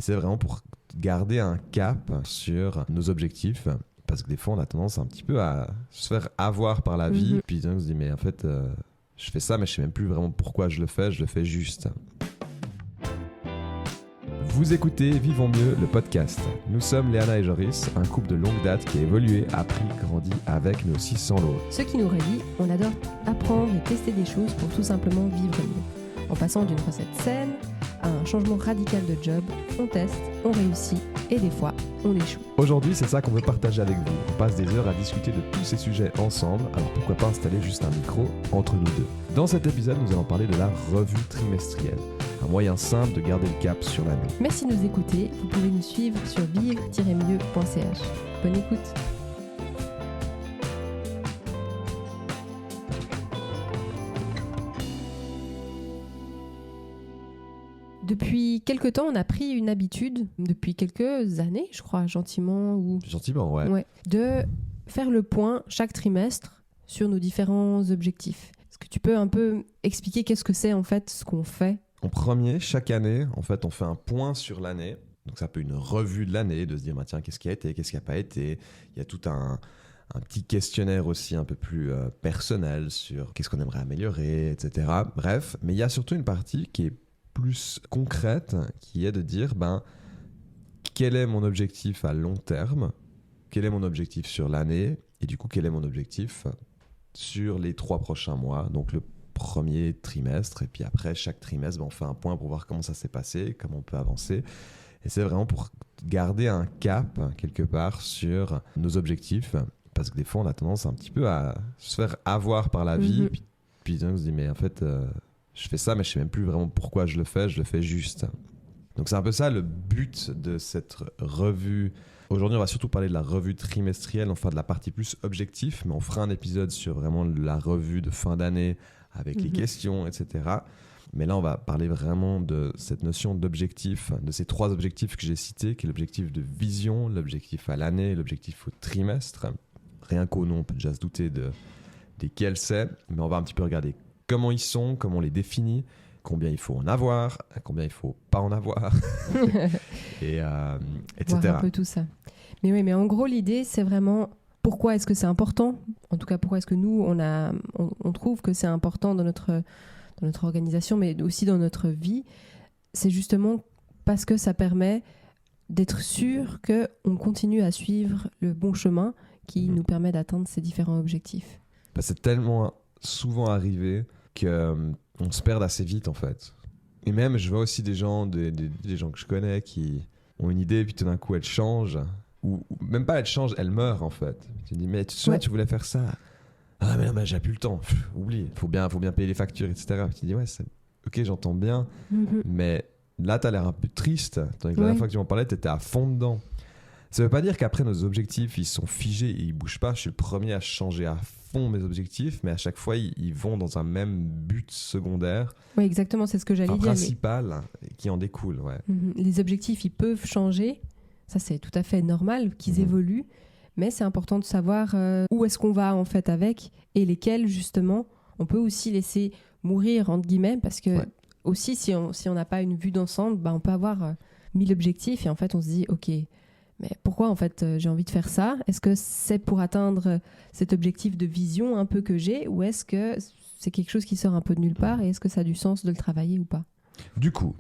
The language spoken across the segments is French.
Et c'est vraiment pour garder un cap sur nos objectifs. Parce que des fois, on a tendance un petit peu à se faire avoir par la vie. Puis on se dit, mais en fait, je fais ça, mais je sais même plus vraiment pourquoi je le fais juste. Vous écoutez Vivons Mieux, le podcast. Nous sommes Léana et Joris, un couple de longue date qui a évolué, appris, grandi avec, mais aussi sans l'autre. Ce qui nous relie, on adore apprendre et tester des choses pour tout simplement vivre mieux. En passant d'une recette saine à un changement radical de job, on teste, on réussit et des fois, on échoue. Aujourd'hui, c'est ça qu'on veut partager avec vous. On passe des heures à discuter de tous ces sujets ensemble, alors pourquoi pas installer juste un micro entre nous deux. Dans cet épisode, nous allons parler de la revue trimestrielle. Un moyen simple de garder le cap sur l'année. Mais si nous écoutez, vous pouvez nous suivre sur vivre-mieux.ch. Bonne écoute. Depuis quelques temps, on a pris une habitude, depuis quelques années, je crois, gentiment, ouais. De faire le point chaque trimestre sur nos différents objectifs. Est-ce que tu peux un peu expliquer qu'est-ce que c'est en fait ce qu'on fait ? En premier, chaque année, en fait, on fait un point sur l'année. Donc, ça peut être une revue de l'année, de se dire, bah, tiens, qu'est-ce qui a été, qu'est-ce qui n'a pas été. Il y a tout un petit questionnaire aussi un peu plus personnel sur qu'est-ce qu'on aimerait améliorer, etc. Bref, mais il y a surtout une partie qui est plus concrète, qui est de dire, quel est mon objectif à long terme, quel est mon objectif sur l'année, et du coup, quel est mon objectif sur les 3 prochains mois. Donc, le premier trimestre, et puis après chaque trimestre on fait un point pour voir comment ça s'est passé, comment on peut avancer, et c'est vraiment pour garder un cap quelque part sur nos objectifs, parce que des fois on a tendance un petit peu à se faire avoir par la vie, puis on se dit mais en fait je fais ça mais je sais même plus vraiment pourquoi je le fais juste. Donc c'est un peu ça le but de cette revue. Aujourd'hui, on va surtout parler de la revue trimestrielle, on fera de la partie plus objectif, mais on fera un épisode sur vraiment la revue de fin d'année avec les questions, etc. Mais là, on va parler vraiment de cette notion d'objectif, de ces 3 objectifs que j'ai cités, qui est l'objectif de vision, l'objectif à l'année, l'objectif au trimestre. Rien qu'au nom, on peut déjà se douter desquels c'est, mais on va un petit peu regarder comment ils sont, comment on les définit, combien il faut en avoir, combien il faut pas en avoir, et, etc. Voir un peu tout ça. Mais oui, mais en gros, l'idée, c'est vraiment pourquoi est-ce que c'est important ? En tout cas, pourquoi est-ce que nous, on trouve que c'est important dans notre organisation, mais aussi dans notre vie ? C'est justement parce que ça permet d'être sûr qu'on continue à suivre le bon chemin qui nous permet d'atteindre ces différents objectifs. C'est tellement souvent arrivé qu'on se perd assez vite, en fait. Et même, je vois aussi des gens que je connais qui ont une idée, puis tout d'un coup, elle change. Ou même pas elle change, elle meurt en fait. Tu te dis mais tu te souviens, tu voulais faire ça. Ah mais non, mais j'ai plus le temps. Oublie, faut bien payer les factures, etc. Tu te dis ouais, ok, j'entends bien, mais là t'as l'air un peu triste. Tandis que la dernière fois que tu m'en parlais, t'étais à fond dedans. Ça veut pas dire qu'après nos objectifs ils sont figés et ils bougent pas. Je suis le premier à changer à fond mes objectifs, mais à chaque fois ils vont dans un même but secondaire. Oui, exactement, c'est ce que j'allais dire. Principal qui en découle, ouais. Les objectifs ils peuvent changer. Ça, c'est tout à fait normal qu'ils évoluent, mais c'est important de savoir où est-ce qu'on va en fait avec et lesquels, justement, on peut aussi laisser mourir, entre guillemets, parce que aussi, si on n'a pas une vue d'ensemble, on peut avoir 1000 objectifs et en fait, on se dit, ok, mais pourquoi en fait j'ai envie de faire ça ? Est-ce que c'est pour atteindre cet objectif de vision un peu que j'ai, ou est-ce que c'est quelque chose qui sort un peu de nulle part et est-ce que ça a du sens de le travailler ou pas ? Du coup,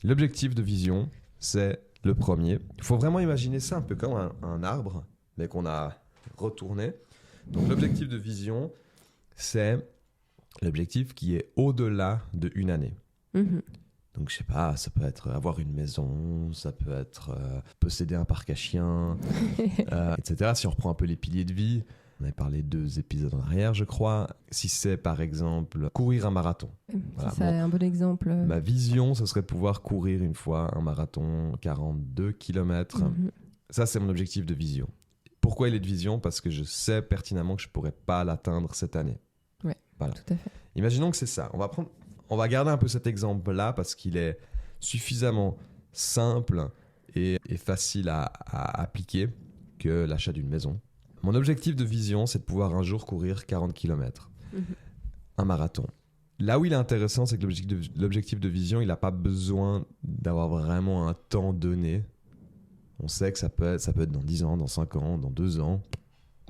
l'objectif de vision, c'est le premier. Il faut vraiment imaginer ça un peu comme un arbre, mais qu'on a retourné. Donc l'objectif de vision, c'est l'objectif qui est au-delà d'une année. Donc je sais pas, ça peut être avoir une maison, ça peut être posséder un parc à chiens, etc. Si on reprend un peu les piliers de vie, on avait parlé 2 épisodes en arrière, je crois. Si c'est par exemple courir un marathon. Voilà, c'est un bon exemple. Ma vision, ce serait pouvoir courir une fois un marathon 42 km. Ça, c'est mon objectif de vision. Pourquoi il est de vision ? Parce que je sais pertinemment que je ne pourrais pas l'atteindre cette année. Oui, voilà. Tout à fait. Imaginons que c'est ça. On va garder un peu cet exemple-là parce qu'il est suffisamment simple et facile à appliquer que l'achat d'une maison. Mon objectif de vision, c'est de pouvoir un jour courir 40 km. Un marathon. Là où il est intéressant, c'est que l'objectif de vision, il n'a pas besoin d'avoir vraiment un temps donné. On sait que ça peut être dans 10 ans, dans 5 ans, dans 2 ans.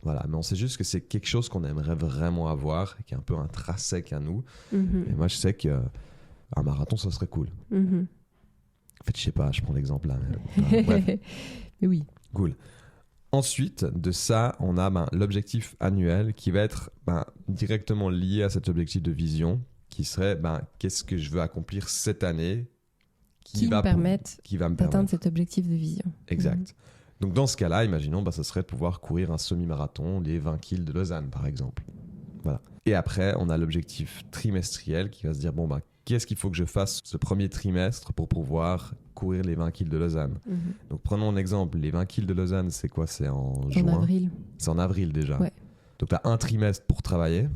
Voilà, mais on sait juste que c'est quelque chose qu'on aimerait vraiment avoir, qui est un peu intrinsèque à nous. Et moi, je sais qu'un marathon, ça serait cool. En fait, je sais pas, je prends l'exemple là. Mais, bref. Mais oui. Cool. Ensuite de ça, on a l'objectif annuel qui va être directement lié à cet objectif de vision, qui serait qu'est-ce que je veux accomplir cette année qui va me permettre d'atteindre cet objectif de vision. Exact. Donc dans ce cas-là, imaginons, ça serait de pouvoir courir un semi-marathon, les 20 kills de Lausanne par exemple. Voilà. Et après, on a l'objectif trimestriel qui va se dire, qu'est-ce qu'il faut que je fasse ce premier trimestre pour pouvoir courir les 20 kills de Lausanne. Donc prenons un exemple, les 20 kills de Lausanne, c'est quoi? C'est en juin. En avril. C'est en avril déjà. Ouais. Donc tu as un trimestre pour travailler.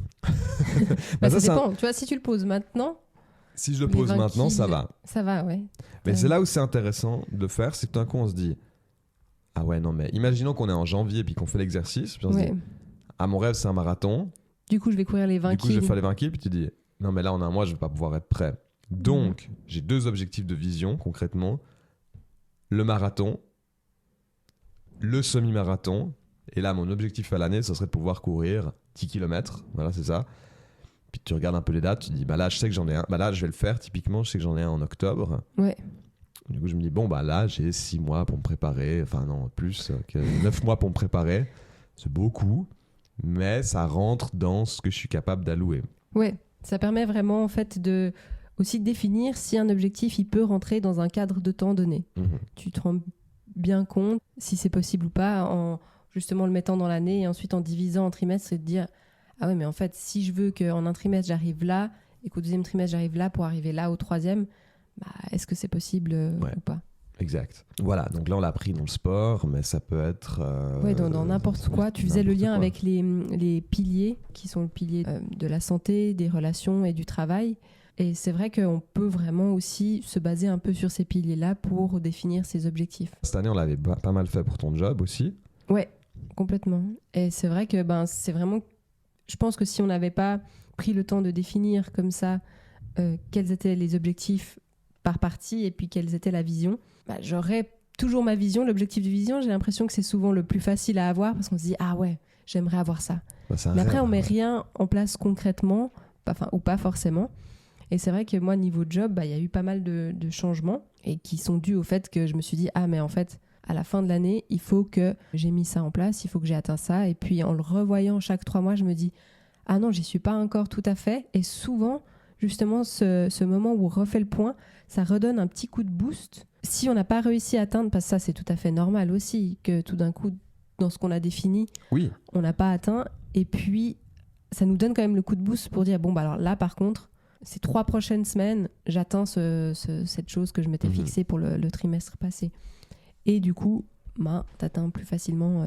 Ça dépend. Tu vois, si tu le poses maintenant... Si je le pose maintenant, ça va. Ça va, ouais. Mais c'est là où c'est intéressant de faire, c'est que tout d'un coup on se dit, ah ouais, non mais imaginons qu'on est en janvier puis qu'on fait l'exercice, puis on se dit, mon rêve c'est un marathon. Du coup, je vais courir les 20 kills. Du coup, je vais faire les 20 kills, puis tu dis, non mais là en un mois, je vais pas pouvoir être prêt. Donc, j'ai 2 objectifs de vision concrètement. Le marathon, le semi-marathon. Et là, mon objectif à l'année, ce serait de pouvoir courir 10 km. Voilà, c'est ça. Puis tu regardes un peu les dates, tu dis, là, je sais que j'en ai un. Là, je vais le faire, typiquement, je sais que j'en ai un en octobre. Ouais. Du coup, je me dis, là, j'ai 6 mois pour me préparer. Enfin, non, plus que 9 mois pour me préparer. C'est beaucoup, mais ça rentre dans ce que je suis capable d'allouer. Ouais, ça permet vraiment, en fait, aussi de définir si un objectif, il peut rentrer dans un cadre de temps donné. Tu te rends bien compte si c'est possible ou pas en justement le mettant dans l'année et ensuite en divisant en trimestres et de dire ah ouais, mais en fait, si je veux qu'en un trimestre, j'arrive là et qu'au deuxième trimestre, j'arrive là pour arriver là au troisième, est-ce que c'est possible ou pas? Exact. Voilà, donc là, on l'a pris dans le sport, mais ça peut être... dans n'importe quoi. Tu faisais le lien avec les piliers, qui sont le pilier de la santé, des relations et du travail. Et c'est vrai qu'on peut vraiment aussi se baser un peu sur ces piliers-là pour définir ses objectifs. Cette année, on l'avait pas mal fait pour ton job aussi. Ouais, complètement. Et c'est vrai que c'est vraiment... Je pense que si on n'avait pas pris le temps de définir comme ça quels étaient les objectifs par partie et puis quelle était la vision, j'aurais toujours ma vision, l'objectif de vision. J'ai l'impression que c'est souvent le plus facile à avoir parce qu'on se dit ah ouais, j'aimerais avoir ça. Mais après, on met rien en place concrètement, ou pas forcément. Et c'est vrai que moi, niveau job, il y a eu pas mal de changements et qui sont dus au fait que je me suis dit ah mais en fait, à la fin de l'année, il faut que j'ai mis ça en place, il faut que j'ai atteint ça. Et puis en le revoyant chaque 3 mois, je me dis ah non, j'y suis pas encore tout à fait. Et souvent, justement, ce moment où on refait le point, ça redonne un petit coup de boost. Si on n'a pas réussi à atteindre, parce que ça c'est tout à fait normal aussi, que tout d'un coup, dans ce qu'on a défini, on n'a pas atteint. Et puis, ça nous donne quand même le coup de boost pour dire alors là par contre, ces 3 prochaines semaines, j'atteins cette chose que je m'étais fixée pour le trimestre passé. Et du coup, t'atteins plus facilement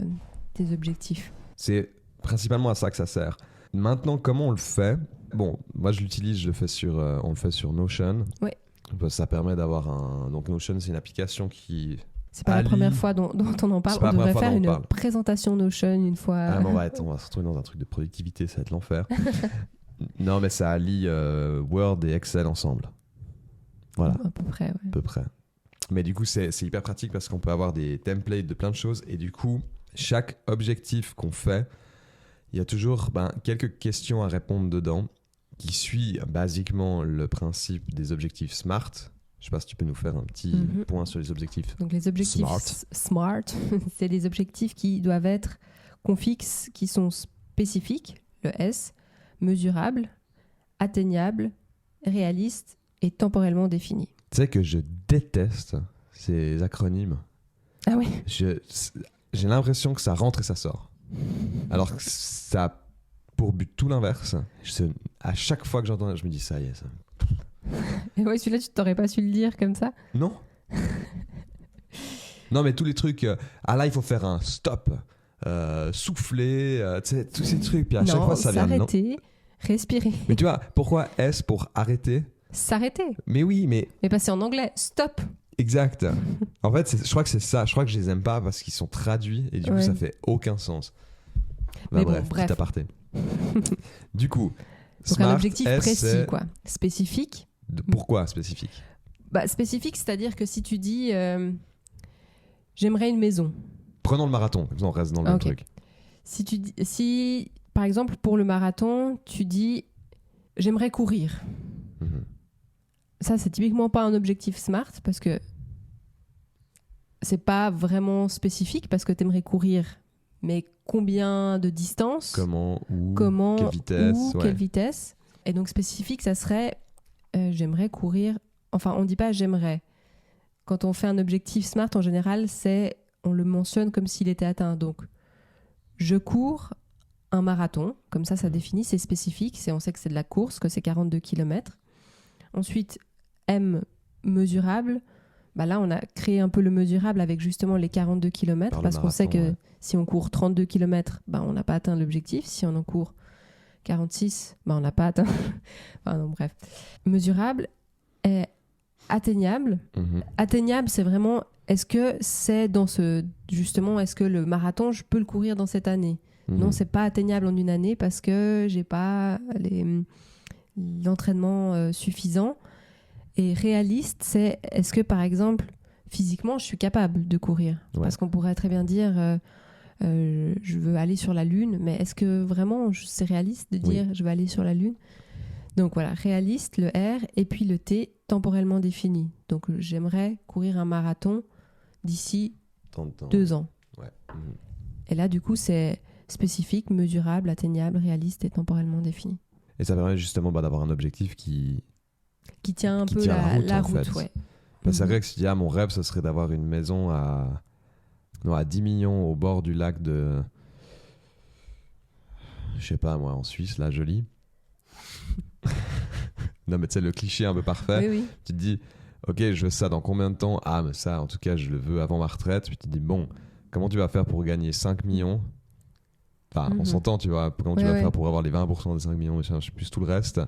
tes objectifs. C'est principalement à ça que ça sert. Maintenant, comment on le fait? Bon, moi je l'utilise, on le fait sur Notion. Ouais. Ça permet d'avoir donc Notion, c'est une application qui... C'est pas la première fois dont on en parle. On devrait faire une présentation Notion une fois. On va se retrouver dans un truc de productivité, ça va être l'enfer. Non, mais ça allie Word et Excel ensemble. Voilà. À peu près, ouais. À peu près. Mais du coup, c'est hyper pratique parce qu'on peut avoir des templates de plein de choses. Et du coup, chaque objectif qu'on fait, il y a toujours quelques questions à répondre dedans qui suit basiquement le principe des objectifs SMART. Je ne sais pas si tu peux nous faire un petit point sur les objectifs. Donc les objectifs SMART, c'est des objectifs qui doivent être qu'on fixe, qui sont spécifiques, le S, mesurables, atteignables, réalistes et temporellement définis. Tu sais que je déteste ces acronymes. Ah oui. J'ai l'impression que ça rentre et ça sort. Alors que ça a pour but tout l'inverse. À chaque fois que j'entends, je me dis ça y est. Ça... Et ouais, celui-là, tu t'aurais pas su le dire comme ça? Non. Non, mais tous les trucs. Là, il faut faire un stop, souffler, tu sais, tous ces trucs. Puis à chaque fois, ça vient. S'arrêter, respirer. Mais tu vois, pourquoi S pour arrêter? S'arrêter. Mais oui, mais. Mais passer en anglais, stop. Exact. En fait, je crois que c'est ça. Je crois que je les aime pas parce qu'ils sont traduits et du coup, ça fait aucun sens. Bref, petit aparté. Du coup, Donc un objectif précis, quoi. Spécifique. Pourquoi spécifique? Spécifique, c'est-à-dire que si tu dis j'aimerais une maison. Prenons le marathon, comme ça on reste dans le même truc. Si, par exemple, pour le marathon, tu dis j'aimerais courir. Ça, c'est typiquement pas un objectif SMART parce que c'est pas vraiment spécifique parce que tu aimerais courir. Mais combien de distance? Comment, quelle vitesse, quelle vitesse? Et donc spécifique, ça serait j'aimerais courir. Enfin, on dit pas j'aimerais. Quand on fait un objectif SMART, en général, on le mentionne comme s'il était atteint. Donc, je cours un marathon. Comme ça définit, c'est spécifique. On sait que c'est de la course, que c'est 42 km. Ensuite, M, mesurable. Là, on a créé un peu le mesurable avec justement les 42 km parce qu'on sait que si on court 32 km, on n'a pas atteint l'objectif. Si on en court 46, on n'a pas atteint. Enfin, non, bref. Mesurable est atteignable. Atteignable, c'est vraiment est-ce que c'est dans justement, est-ce que le marathon, je peux le courir dans cette année? Non, c'est pas atteignable en une année parce que j'ai pas l'entraînement suffisant. Et réaliste, c'est est-ce que, par exemple, physiquement, je suis capable de courir? Parce qu'on pourrait très bien dire je veux aller sur la Lune, mais est-ce que vraiment c'est réaliste de dire je veux aller sur la Lune? Donc voilà, réaliste, le R, et puis le T, temporellement défini. Donc j'aimerais courir un marathon d'ici 2 ans. Ouais. Et là, du coup, c'est spécifique, mesurable, atteignable, réaliste et temporellement défini. Et ça permet justement d'avoir un objectif qui tient un peu la route. Ouais. C'est vrai que si tu dis, mon rêve, ce serait d'avoir une maison à 10 millions au bord du lac de... Je sais pas, moi, en Suisse, là, joli. Non, mais tu sais, le cliché un peu parfait. Oui. Tu te dis, ok, je veux ça dans combien de temps? Mais ça, en tout cas, je le veux avant ma retraite. Puis tu te dis, bon, comment tu vas faire pour gagner 5 millions? Enfin, on s'entend, tu vois. Comment tu vas faire pour avoir les 20% des 5 millions, je sais plus tout le reste,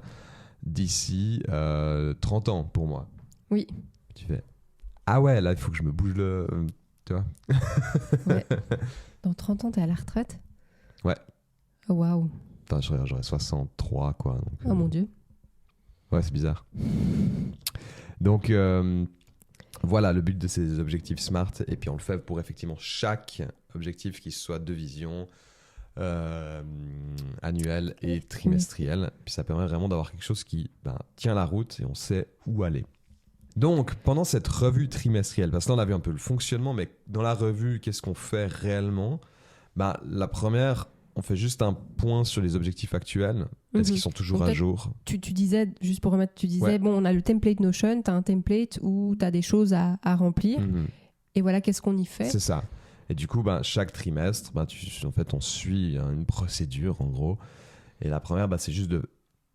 d'ici 30 ans pour moi. Oui. Tu fais, là, il faut que je me bouge tu vois. Ouais. Dans 30 ans, t'es à la retraite? Ouais. Oh, waouh. J'aurais 63, quoi. Donc, oh mon Dieu. Ouais, c'est bizarre. Donc, voilà le but de ces objectifs SMART. Et puis, on le fait pour effectivement chaque objectif qui soit de vision annuel et trimestriel. Puis, ça permet vraiment d'avoir quelque chose qui tient la route et on sait où aller. Donc, pendant cette revue trimestrielle, parce que là, on a vu un peu le fonctionnement, mais dans la revue, qu'est-ce qu'on fait réellement? La première, on fait juste un point sur les objectifs actuels. Est-ce qu'ils sont toujours à jour? Tu disais, juste pour remettre, bon, on a le template Notion, tu as un template où tu as des choses à remplir. Et voilà, qu'est-ce qu'on y fait? C'est ça. Et du coup, chaque trimestre, en fait, on suit une procédure, en gros. Et la première, c'est juste de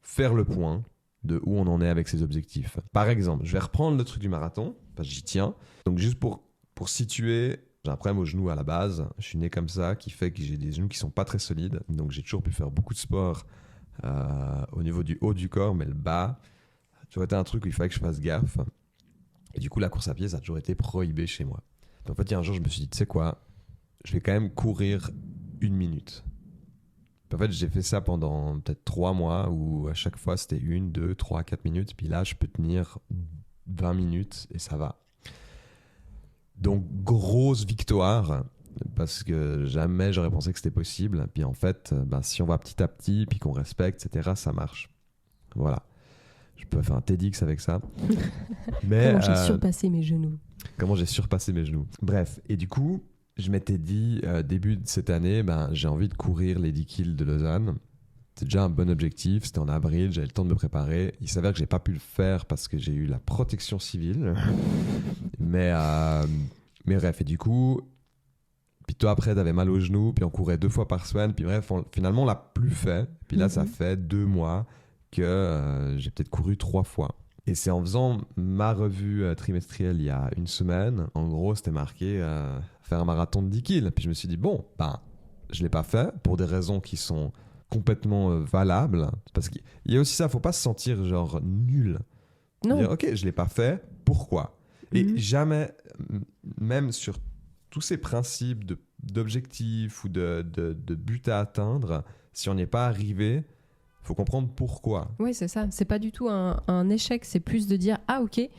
faire le point de où on en est avec ses objectifs. Par exemple, je vais reprendre le truc du marathon, parce que j'y tiens. Donc, juste pour situer... J'ai un problème au genou à la base. Je suis né comme ça, qui fait que j'ai des genoux qui sont pas très solides. Donc j'ai toujours pu faire beaucoup de sport au niveau du haut du corps, mais le bas, tu vois, c'était un truc où il fallait que je fasse gaffe. Et du coup, la course à pied, ça a toujours été prohibé chez moi. Donc, en fait, il y a un jour, je me suis dit, tu sais quoi, je vais quand même courir 1 minute. Puis, en fait, j'ai fait ça pendant peut-être 3 mois, où à chaque fois, c'était 1, 2, 3, 4 minutes. Puis là, je peux tenir 20 minutes et ça va. Donc, grosse victoire, parce que jamais j'aurais pensé que c'était possible. Puis en fait, si on va petit à petit, puis qu'on respecte, etc., ça marche. Voilà. Je peux faire un TEDx avec ça. Mais, comment j'ai surpassé mes genoux. Comment j'ai surpassé mes genoux. Bref, et du coup, je m'étais dit, début de cette année, j'ai envie de courir les 10 kills de Lausanne. C'est déjà un bon objectif, c'était en avril, j'avais le temps de me préparer. Il s'avère que j'ai pas pu le faire parce que j'ai eu la protection civile. mais bref, et du coup, puis toi après t'avais mal au genou, puis on courait 2 fois par semaine, puis bref, finalement on l'a plus fait. Puis là, ça fait 2 mois que j'ai peut-être couru 3 fois. Et c'est en faisant ma revue trimestrielle il y a 1 semaine, en gros c'était marqué faire un marathon de 10 kills. Puis je me suis dit, bon, je l'ai pas fait pour des raisons qui sont complètement valable, parce qu'il y a aussi ça, faut pas se sentir genre nul. Non. Dire, ok, je l'ai pas fait, pourquoi? Et jamais, même sur tous ces principes d'objectifs ou de buts à atteindre, si on n'est pas arrivé, faut comprendre pourquoi. Oui, c'est ça. C'est pas du tout un échec. C'est plus de dire, ah ok, il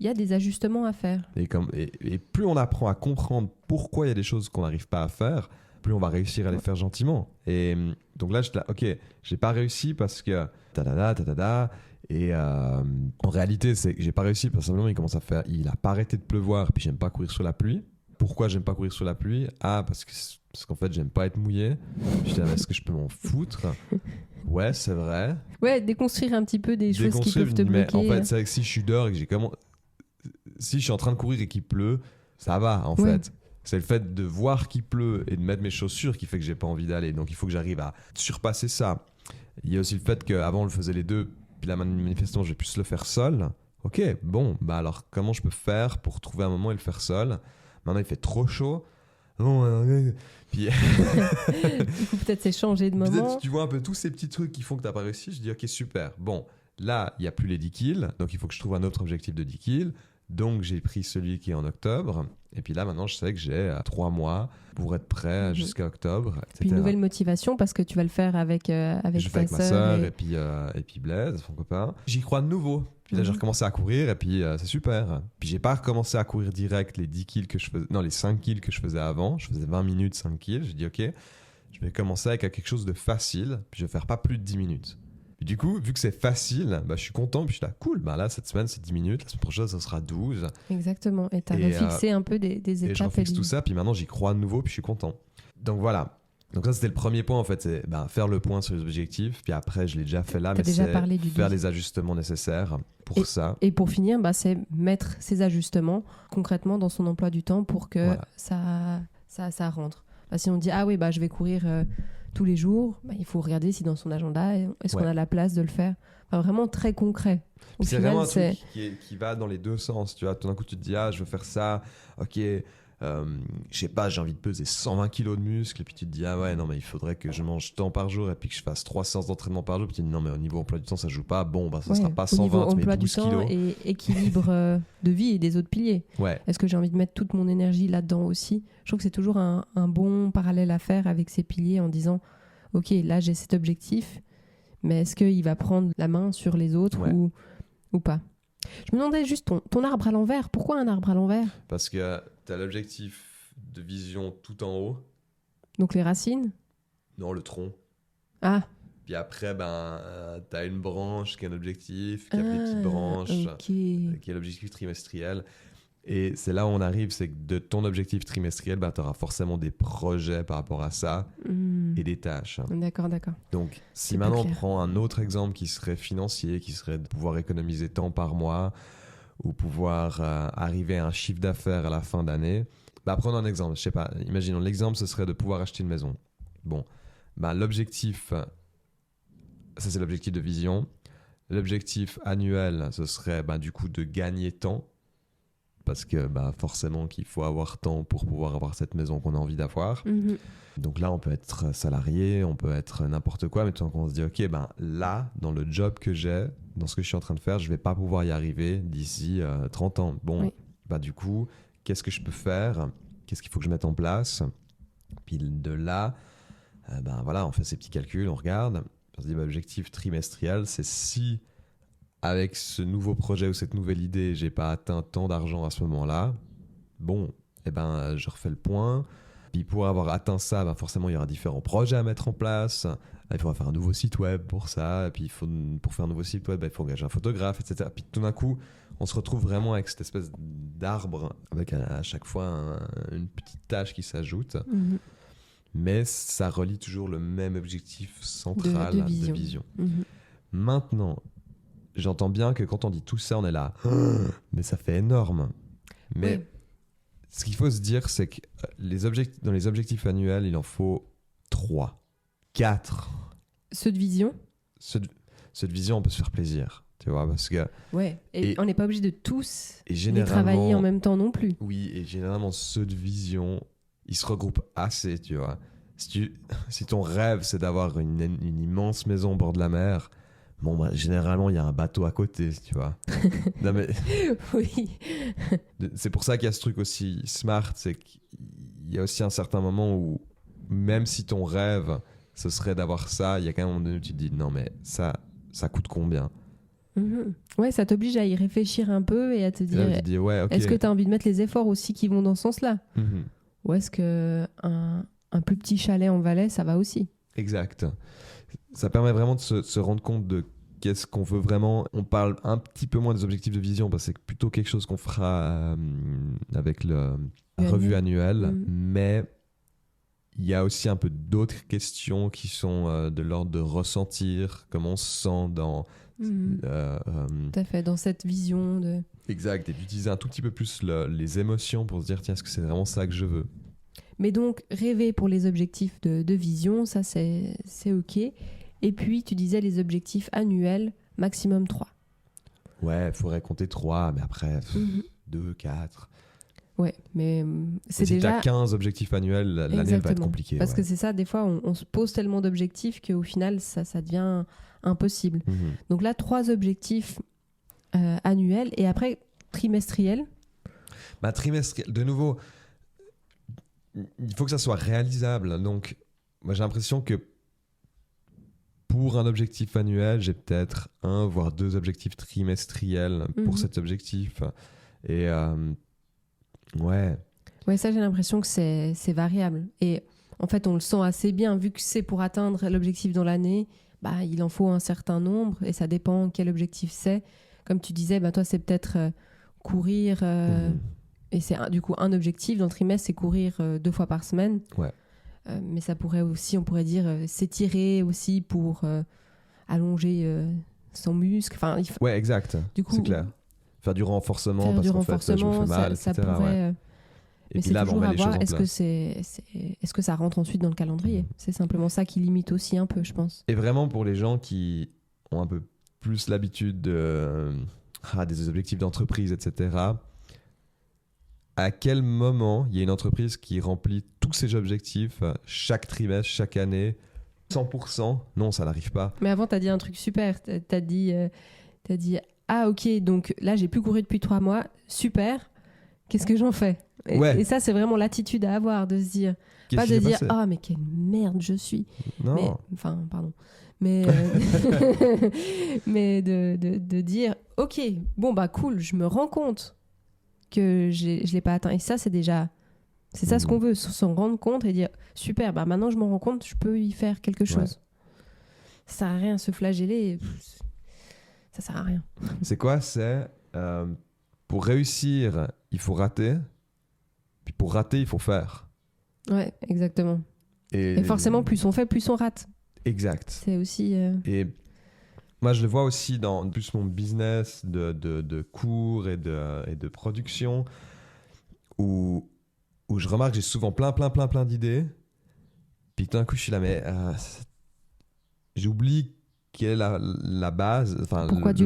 y a des ajustements à faire. Et plus on apprend à comprendre pourquoi il y a des choses qu'on n'arrive pas à faire, plus on va réussir à les faire gentiment. Et donc là, ok, j'ai pas réussi parce que ta-da-da. Et en réalité, c'est que j'ai pas réussi parce que simplement il a pas arrêté de pleuvoir, puis j'aime pas courir sous la pluie. Pourquoi j'aime pas courir sous la pluie? Parce qu'en fait, j'aime pas être mouillé. J'étais là, est-ce que je peux m'en foutre? Ouais, c'est vrai. Ouais, déconstruire un petit peu des choses qui peuvent te bloquer. En fait, c'est vrai que si je suis dehors et que si je suis en train de courir et qu'il pleut, ça va en fait. C'est le fait de voir qu'il pleut et de mettre mes chaussures qui fait que j'ai pas envie d'aller. Donc il faut que j'arrive à surpasser ça. Il y a aussi le fait qu'avant on le faisait les deux, puis là manifestement je vais plus le faire seul. Ok, bon, bah alors comment je peux faire pour trouver un moment et le faire seul? Maintenant il fait trop chaud. Puis il faut peut-être changer de moment. Tu vois un peu tous ces petits trucs qui font que t'as pas réussi. Je dis ok, super. Bon, là il n'y a plus les 10 kills, donc il faut que je trouve un autre objectif de 10 kills. Donc j'ai pris celui qui est en octobre. Et puis là maintenant je sais que j'ai 3 mois pour être prêt jusqu'à octobre, etc. Puis une nouvelle motivation parce que tu vas le faire avec je le fais avec ma sœur et puis Blaise, son copain. J'y crois de nouveau. Puis là j'ai recommencé à courir et puis c'est super. Puis j'ai pas recommencé à courir direct les 10 kills que je faisais, non les 5 kills que je faisais avant. Je faisais 20 minutes, 5 kills. J'ai dit ok, je vais commencer avec quelque chose de facile. Puis je vais faire pas plus de 10 minutes. Et du coup, vu que c'est facile, je suis content. Puis je suis là, cool, là, cette semaine, c'est 10 minutes. La semaine prochaine, ça sera 12. Exactement. Et tu as refixé un peu des étapes. Et je refixe tout ça. Puis maintenant, j'y crois de nouveau. Puis je suis content. Donc voilà. Donc ça, c'était le premier point, en fait. C'est faire le point sur les objectifs. Puis après, je l'ai déjà fait là. Mais c'est faire les ajustements nécessaires pour ça. Et pour finir, c'est mettre ces ajustements concrètement dans son emploi du temps pour que ça rentre. Si on dit, ah oui, je vais courir... tous les jours, il faut regarder si dans son agenda, est-ce qu'on a la place de le faire. Vraiment très concret. C'est vraiment un truc qui va dans les deux sens. Tu vois, tout d'un coup, tu te dis, je veux faire ça. Ok, je sais pas, j'ai envie de peser 120 kilos de muscles. Et puis tu te dis, non, mais il faudrait que je mange tant par jour et puis que je fasse 3 séances d'entraînement par jour. Puis tu te dis, non, mais au niveau emploi du temps, ça joue pas. Bon, ça sera pas 120, mais 12 kilos. Et équilibre de vie et des autres piliers. Ouais. Est-ce que j'ai envie de mettre toute mon énergie là-dedans aussi? Je trouve que c'est toujours un bon parallèle à faire avec ces piliers en disant, ok, là j'ai cet objectif, mais est-ce qu'il va prendre la main sur les autres ou pas? Je me demandais juste ton arbre à l'envers. Pourquoi un arbre à l'envers? Parce que tu as l'objectif de vision tout en haut. Donc les racines? Non, le tronc. Ah. Puis après, tu as une branche qui a un objectif, qui a des petites branches, qui est l'objectif trimestriel. Et c'est là où on arrive, c'est que de ton objectif trimestriel, tu auras forcément des projets par rapport à ça et des tâches. D'accord. Donc, si maintenant on prend un autre exemple qui serait financier, qui serait de pouvoir économiser tant par mois ou pouvoir arriver à un chiffre d'affaires à la fin d'année, prenons un exemple. Je sais pas, imaginons l'exemple, ce serait de pouvoir acheter une maison. Bon, l'objectif, ça c'est l'objectif de vision. L'objectif annuel, ce serait du coup de gagner tant. Parce que forcément qu'il faut avoir temps pour pouvoir avoir cette maison qu'on a envie d'avoir. Donc là, on peut être salarié, on peut être n'importe quoi, mais tout d'un coup, on se dit, ok, là, dans le job que j'ai, dans ce que je suis en train de faire, je vais pas pouvoir y arriver d'ici 30 ans. Bon, du coup, qu'est-ce que je peux faire? Qu'est-ce qu'il faut que je mette en place? Puis de là, on fait ces petits calculs, on regarde. On se dit, objectif trimestriel, c'est si... avec ce nouveau projet ou cette nouvelle idée, j'ai pas atteint tant d'argent à ce moment-là, je refais le point. Puis pour avoir atteint ça, forcément, il y aura différents projets à mettre en place. Il faudra faire un nouveau site web pour ça. Et puis pour faire un nouveau site web, il faut engager un photographe, etc. Puis tout d'un coup, on se retrouve vraiment avec cette espèce d'arbre, avec à chaque fois une petite tâche qui s'ajoute. Mais ça relie toujours le même objectif central de vision. Maintenant, j'entends bien que quand on dit tout ça, on est là. Mais ça fait énorme. Mais ce qu'il faut se dire, c'est que dans les objectifs annuels, il en faut 3, 4. Ceux de vision? Ceux de vision, on peut se faire plaisir. Tu vois, parce que... Et on n'est pas obligé de tous les travailler en même temps non plus. Oui, et généralement, ceux de vision, ils se regroupent assez, tu vois. Si ton rêve, c'est d'avoir une immense maison au bord de la mer... généralement, il y a un bateau à côté, tu vois. Non, mais... Oui. C'est pour ça qu'il y a ce truc aussi smart, c'est qu'il y a aussi un certain moment où, même si ton rêve, ce serait d'avoir ça. Il y a quand même un moment donné où tu te dis, non, mais ça coûte combien? Ouais, ça t'oblige à y réfléchir un peu et à te Et là, dire, tu te dis, ouais, ok. est-ce que tu as envie de mettre les efforts aussi qui vont dans ce sens-là? Mhm. Ou est-ce un plus petit chalet en Valais, ça va aussi? Exact. Ça permet vraiment de se rendre compte de qu'est-ce qu'on veut vraiment. On parle un petit peu moins des objectifs de vision parce que c'est plutôt quelque chose qu'on fera avec la revue annuelle. Mais il y a aussi un peu d'autres questions qui sont de l'ordre de ressentir comment on se sent dans... Tout à fait, dans cette vision de... Exact, et d'utiliser un tout petit peu plus les émotions pour se dire, tiens, est-ce que c'est vraiment ça que je veux? Mais donc, rêver pour les objectifs de vision, ça c'est OK. Et puis, tu disais les objectifs annuels, maximum 3. Ouais, il faudrait compter 3, mais après, 2, 4... Ouais, mais c'est si déjà... tu as 15 objectifs annuels, l'année va être compliquée. Parce que c'est ça, des fois, on se pose tellement d'objectifs qu'au final, ça devient impossible. Donc là, 3 objectifs annuels et après, trimestriels. Trimestriel, de nouveau, il faut que ça soit réalisable. Donc, moi, j'ai l'impression que pour un objectif annuel, j'ai peut-être 1 voire 2 objectifs trimestriels pour cet objectif. Et... Ouais, ça j'ai l'impression que c'est variable. Et en fait, on le sent assez bien, vu que c'est pour atteindre l'objectif dans l'année, il en faut un certain nombre et ça dépend quel objectif c'est. Comme tu disais, toi, c'est peut-être courir, et c'est du coup un objectif dans le trimestre, c'est courir 2 fois par semaine. Ouais. Mais ça pourrait aussi, on pourrait dire, s'étirer aussi pour allonger son muscle. Ouais, exact, du coup, c'est clair. Faire du renforcement parce qu'en fait, je me fais mal, ça etc. pourrait... Et mais puis là, toujours on met à les voir, choses en place. est-ce que ça rentre ensuite dans le calendrier? C'est simplement ça qui limite aussi un peu, je pense. Et vraiment, pour les gens qui ont un peu plus l'habitude des objectifs d'entreprise, etc., à quel moment il y a une entreprise qui remplit tous ses objectifs chaque trimestre, chaque année, 100%? Non, ça n'arrive pas. Mais avant, tu as dit un truc super. Tu as dit... Ah ok, donc là j'ai plus couru depuis 3 mois, super, qu'est-ce que j'en fais? Et ça c'est vraiment l'attitude à avoir, de se dire, pas de dire ah mais quelle merde je suis. Non. Mais mais de dire ok, bon cool, je me rends compte que je l'ai pas atteint. Et ça c'est ça ce qu'on veut, s'en rendre compte et dire super, maintenant je m'en rends compte, je peux y faire quelque chose. Ça sert à rien de se flageller. Ça sert à rien. C'est quoi? C'est pour réussir, il faut rater. Puis pour rater, il faut faire. Ouais, exactement. Et forcément, plus on fait, plus on rate. Exact. C'est aussi... Et moi, je le vois aussi dans plus mon business de cours et de production où je remarque que j'ai souvent plein d'idées. Puis tout d'un coup, je suis là, mais j'oublie quelle est la base, pourquoi tu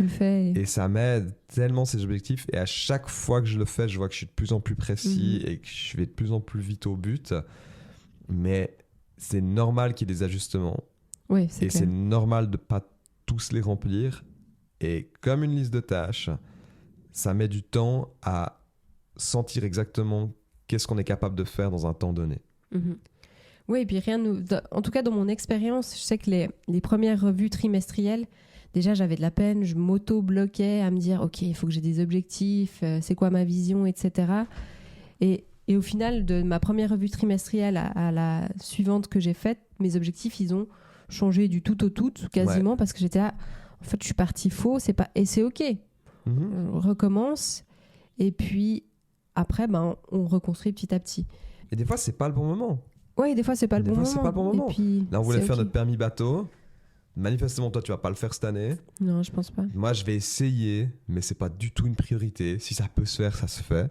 le fais et ça m'aide tellement ces objectifs, et à chaque fois que je le fais je vois que je suis de plus en plus précis et que je vais de plus en plus vite au but, mais c'est normal qu'il y ait des ajustements, et clair. C'est normal de pas tous les remplir, et comme une liste de tâches ça met du temps à sentir exactement qu'est-ce qu'on est capable de faire dans un temps donné. Oui, et puis en tout cas dans mon expérience, je sais que les premières revues trimestrielles, déjà j'avais de la peine, je m'auto-bloquais à me dire ok, il faut que j'ai des objectifs, c'est quoi ma vision, etc. Et au final, de ma première revue trimestrielle à la suivante que j'ai faite, mes objectifs, ils ont changé du tout au tout, quasiment, parce que j'étais là, en fait je suis partie faux, et c'est ok. On recommence, et puis après, on reconstruit petit à petit. Et des fois, c'est pas le bon moment. Oui, des fois, c'est pas le bon moment. Et puis, là, on voulait faire notre permis bateau. Manifestement, toi, tu vas pas le faire cette année. Non, je pense pas. Moi, je vais essayer, mais c'est pas du tout une priorité. Si ça peut se faire, ça se fait.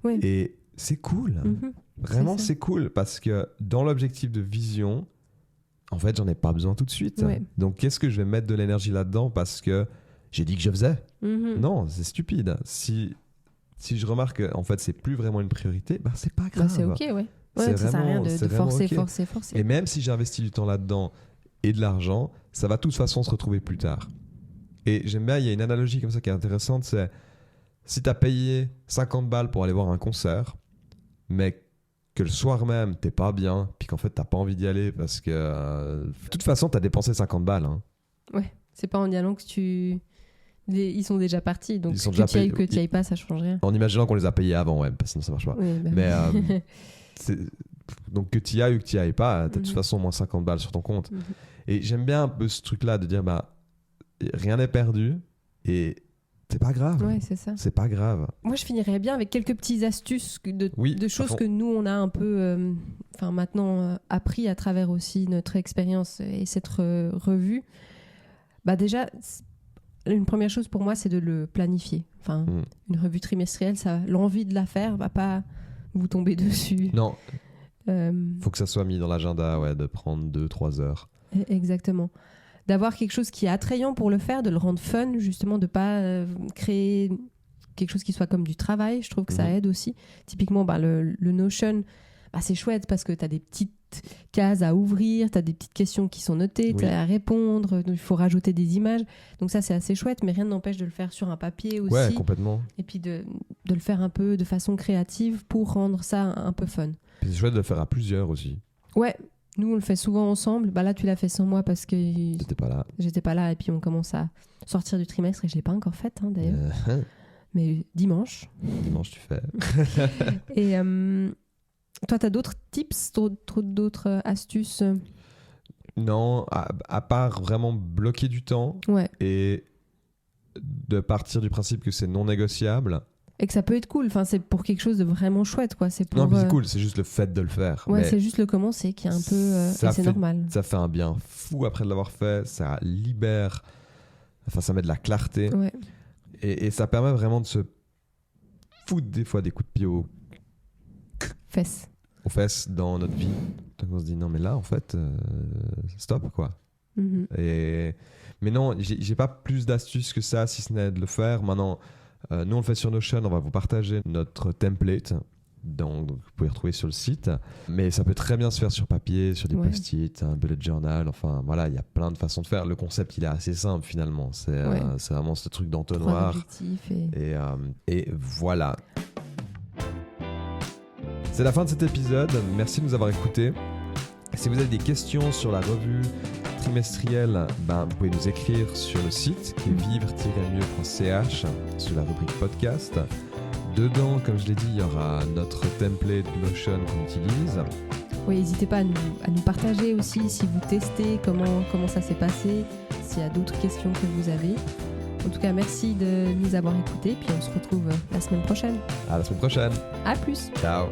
Oui. Et c'est cool. Vraiment, c'est cool, parce que dans l'objectif de vision, en fait, j'en ai pas besoin tout de suite. Ouais. Donc, qu'est-ce que je vais mettre de l'énergie là-dedans parce que j'ai dit que je faisais? Non, c'est stupide. Si je remarque que en fait, c'est plus vraiment une priorité, c'est pas grave. C'est ok, ouais. Ça sert à rien de forcer. Et même si j'ai investi du temps là-dedans et de l'argent, ça va de toute façon se retrouver plus tard. Et j'aime bien, il y a une analogie comme ça qui est intéressante, c'est si tu as payé 50 balles pour aller voir un concert, mais que le soir même, t'es pas bien, puis qu'en fait, t'as pas envie d'y aller parce que de toute façon, t'as dépensé 50 balles. Hein. Ouais, c'est pas en y allant que ils sont déjà partis, donc Ils sont que déjà tu y ailles ou payés. que tu y ailles pas, ça change rien. En imaginant qu'on les a payés avant, ouais, parce que sinon ça marche pas. Oui, bah Mais oui. donc que tu y ailles ou que tu y ailles pas, t'as de toute Mhm. façon au moins 50 balles sur ton compte. Mhm. Et j'aime bien un peu ce truc-là de dire, bah, rien n'est perdu et c'est pas grave. Ouais, c'est ça. C'est pas grave. Moi, je finirais bien avec quelques petites astuces Oui, de à choses fond. que nous, on a un peu, maintenant appris à travers aussi notre expérience et cette revue. Bah déjà, une première chose pour moi, c'est de le planifier. Enfin, Mm. une revue trimestrielle, l'envie de la faire va pas vous tomber dessus. Non, Euh, faut que ça soit mis dans l'agenda, ouais, de prendre 2-3 heures. Exactement. D'avoir quelque chose qui est attrayant pour le faire, de le rendre fun, justement, de pas créer quelque chose qui soit comme du travail. Je trouve que ça Mhm. aide aussi. Typiquement, le Notion, c'est chouette parce que tu as des petites cases à ouvrir, tu as des petites questions qui sont notées, tu Oui. as à répondre, il faut rajouter des images. Donc ça, c'est assez chouette, mais rien n'empêche de le faire sur un papier aussi. Ouais, complètement. Et puis de le faire un peu de façon créative pour rendre ça un peu fun. Puis c'est chouette de le faire à plusieurs aussi. Ouais, nous, on le fait souvent ensemble. Là, tu l'as fait sans moi parce que T'étais pas là. j'étais pas là et puis on commence à sortir du trimestre et je l'ai pas encore faite d'ailleurs, mais dimanche. Dimanche, tu fais. Et toi, t'as d'autres tips, d'autres astuces? Non, à part vraiment bloquer du temps Ouais, et de partir du principe que c'est non négociable. et que ça peut être cool. Enfin, c'est pour quelque chose de vraiment chouette, quoi. C'est pour. Non, mais c'est cool, c'est juste le fait de le faire. Ouais, Mais c'est juste le commencer qui est un peu. ça Et c'est fait- normal. ça fait un bien fou après de l'avoir fait, ça libère, enfin ça met de la clarté Ouais, et ça permet vraiment de se foutre des fois des coups de pied aux fesses. fesses dans notre vie. Donc on se dit non mais là en fait stop quoi. Mhm. Mais non, j'ai pas plus d'astuces que ça si ce n'est de le faire. Maintenant, nous on le fait sur Notion, on va vous partager notre template. Donc vous pouvez retrouver sur le site, mais ça peut très bien se faire sur papier, sur des Ouais. post-it, un bullet journal, enfin voilà, il y a plein de façons de faire. Le concept il est assez simple finalement, c'est vraiment ce truc 3 d'entonnoir objectifs et... et voilà. C'est la fin de cet épisode, merci de nous avoir écoutés. Si vous avez des questions sur la revue trimestrielle, vous pouvez nous écrire sur le site qui est vivre-mieux.ch sur la rubrique podcast. Dedans, comme je l'ai dit, il y aura notre template Notion qu'on utilise. Oui, n'hésitez pas à nous partager aussi si vous testez, comment ça s'est passé, s'il y a d'autres questions que vous avez. En tout cas, merci de nous avoir écoutés, puis on se retrouve la semaine prochaine. À la semaine prochaine. À plus! Ciao.